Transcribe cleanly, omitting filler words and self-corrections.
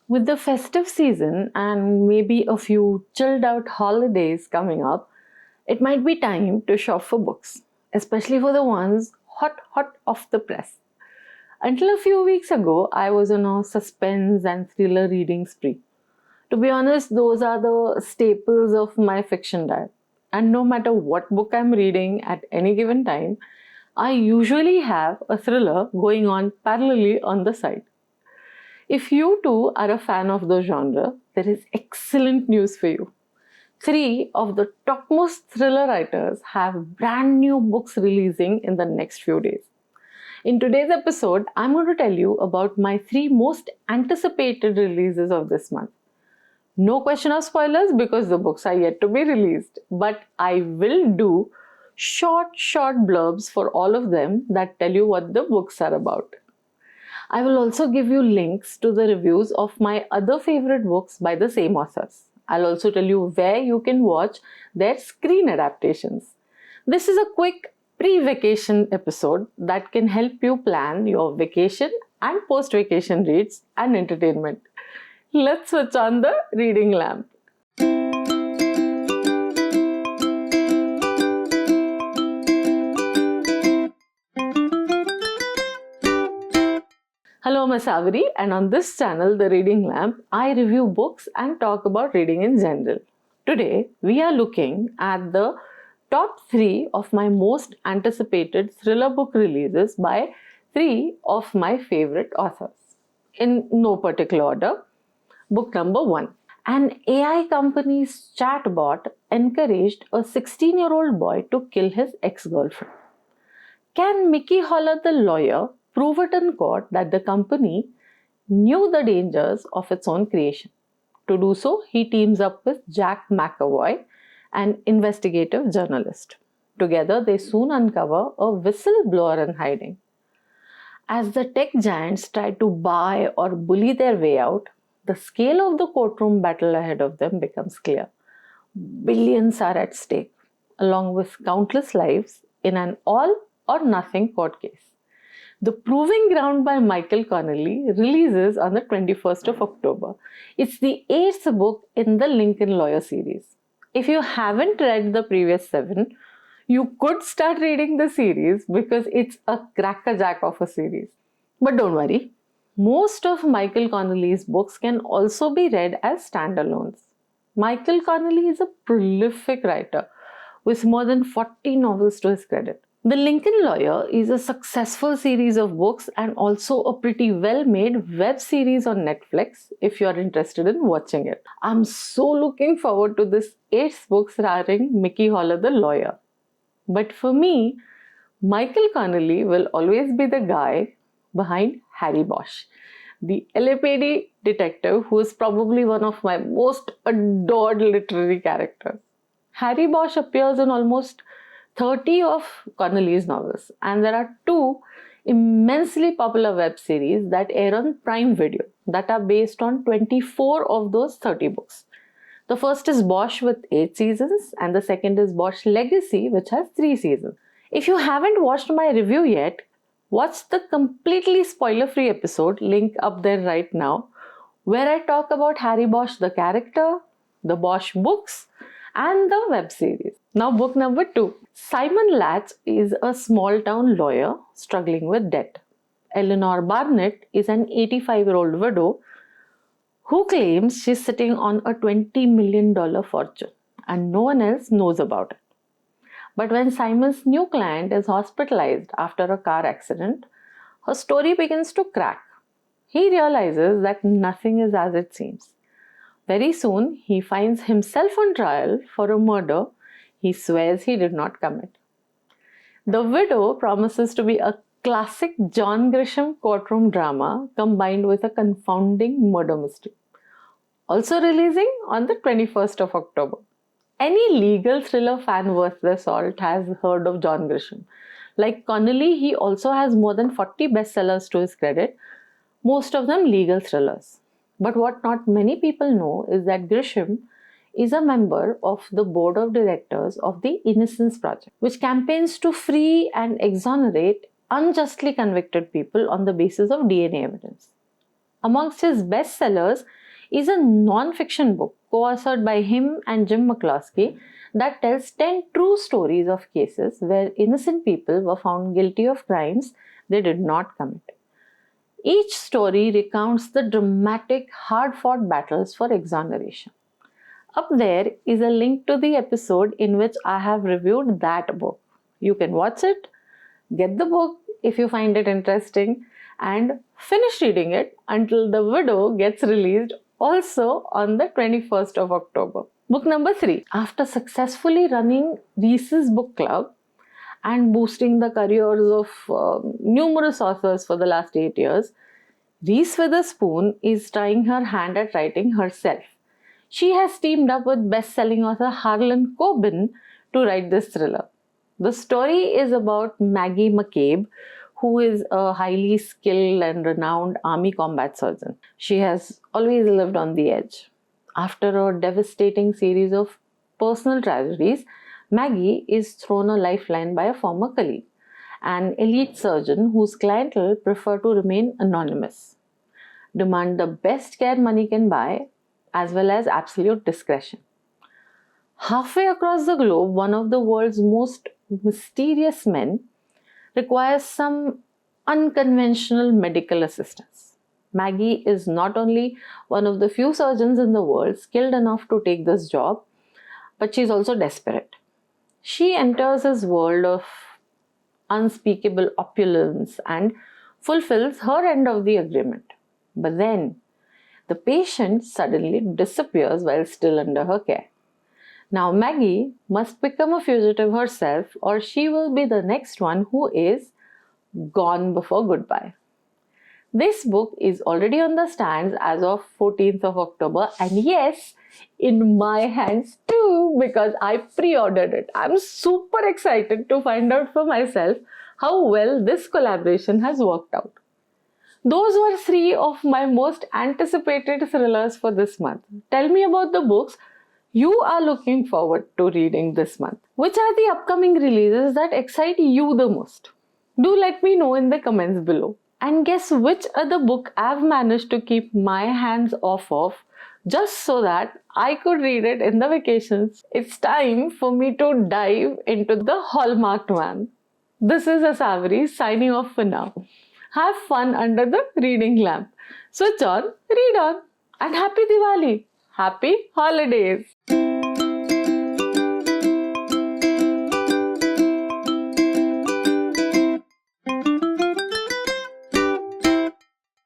With the festive season and maybe a few chilled out holidays coming up, it might be time to shop for books, especially for the ones hot off the press. Until a few weeks ago, I was on a suspense and thriller reading spree. To be honest, those are the staples of my fiction diet. And no matter what book I'm reading at any given time, I usually have a thriller going on parallelly on the side. If you too are a fan of the genre, there is excellent news for you. Three of the topmost thriller writers have brand new books releasing in the next few days. In today's episode, I'm going to tell you about my three most anticipated releases of this month. No question of spoilers because the books are yet to be released, but I will do short blurbs for all of them that tell you what the books are about. I will also give you links to the reviews of my other favorite books by the same authors. I'll also tell you where you can watch their screen adaptations. This is a quick pre-vacation episode that can help you plan your vacation and post-vacation reads and entertainment. Let's switch on the reading lamp. Hello, I'm Savary, and on this channel, The Reading Lamp, I review books and talk about reading in general. Today, we are looking at the top 3 of my most anticipated thriller book releases by 3 of my favorite authors. In no particular order. Book number 1. An AI company's chatbot encouraged a 16-year-old boy to kill his ex-girlfriend. Can Mickey Holler the lawyer prove it in court that the company knew the dangers of its own creation? To do so, he teams up with Jack McAvoy, an investigative journalist. Together, they soon uncover a whistleblower in hiding. As the tech giants try to buy or bully their way out, the scale of the courtroom battle ahead of them becomes clear. Billions are at stake, along with countless lives in an all or nothing court case. The Proving Ground by Michael Connelly releases on the 21st of October. It's the 8th book in the Lincoln Lawyer series. If you haven't read the previous 7, you could start reading the series because it's a crackerjack of a series. But don't worry, most of Michael Connelly's books can also be read as standalones. Michael Connelly is a prolific writer with more than 40 novels to his credit. The Lincoln Lawyer is a successful series of books and also a pretty well-made web series on Netflix if you're interested in watching it. I'm so looking forward to this 8th book starring Mickey Holler the lawyer. But for me, Michael Connelly will always be the guy behind Harry Bosch, the LAPD detective who is probably one of my most adored literary characters. Harry Bosch appears in almost 30 of Connelly's novels, and there are 2 immensely popular web series that air on Prime Video that are based on 24 of those 30 books. The first is Bosch with 8 seasons, and the second is Bosch Legacy, which has 3 seasons. If you haven't watched my review yet, watch the completely spoiler-free episode, link up there right now, where I talk about Harry Bosch the character, the Bosch books, and the web series. Now, book number 2. Simon Latch is a small-town lawyer struggling with debt. Eleanor Barnett is an 85-year-old widow who claims she's sitting on a $20 million fortune and no one else knows about it. But when Simon's new client is hospitalized after a car accident, her story begins to crack. He realizes that nothing is as it seems. Very soon, he finds himself on trial for a murder he swears he did not commit. The Widow promises to be a classic John Grisham courtroom drama combined with a confounding murder mystery. Also releasing on the 21st of October. Any legal thriller fan worth their salt has heard of John Grisham. Like Connelly, he also has more than 40 bestsellers to his credit, most of them legal thrillers. But what not many people know is that Grisham is a member of the board of directors of the Innocence Project, which campaigns to free and exonerate unjustly convicted people on the basis of DNA evidence. Amongst his bestsellers is a non-fiction book co-authored by him and Jim McCloskey that tells 10 true stories of cases where innocent people were found guilty of crimes they did not commit. Each story recounts the dramatic, hard-fought battles for exoneration. Up there is a link to the episode in which I have reviewed that book. You can watch it, get the book if you find it interesting, and finish reading it until The Widow gets released also on the 21st of October. Book number 3. After successfully running Reese's Book Club and boosting the careers of numerous authors for the last 8 years, Reese Witherspoon is trying her hand at writing herself. She has teamed up with best-selling author Harlan Coben to write this thriller. The story is about Maggie McCabe, who is a highly skilled and renowned army combat surgeon. She has always lived on the edge. After a devastating series of personal tragedies, Maggie is thrown a lifeline by a former colleague, an elite surgeon whose clientele prefer to remain anonymous, demand the best care money can buy, as well as absolute discretion. Halfway across the globe, one of the world's most mysterious men requires some unconventional medical assistance. Maggie is not only one of the few surgeons in the world skilled enough to take this job, but she is also desperate. She enters his world of unspeakable opulence and fulfills her end of the agreement. But then, the patient suddenly disappears while still under her care. Now Maggie must become a fugitive herself, or she will be the next one who is gone before goodbye. This book is already on the stands as of 14th of October, and yes, in my hands too, because I pre-ordered it. I'm super excited to find out for myself how well this collaboration has worked out. Those were 3 of my most anticipated thrillers for this month. Tell me about the books you are looking forward to reading this month. Which are the upcoming releases that excite you the most? Do let me know in the comments below. And guess which other book I've managed to keep my hands off of just so that I could read it in the vacations. It's time for me to dive into the Hallmarked one. This is Asavri signing off for now. Have fun under the reading lamp. Switch on, read on, and happy Diwali! Happy holidays!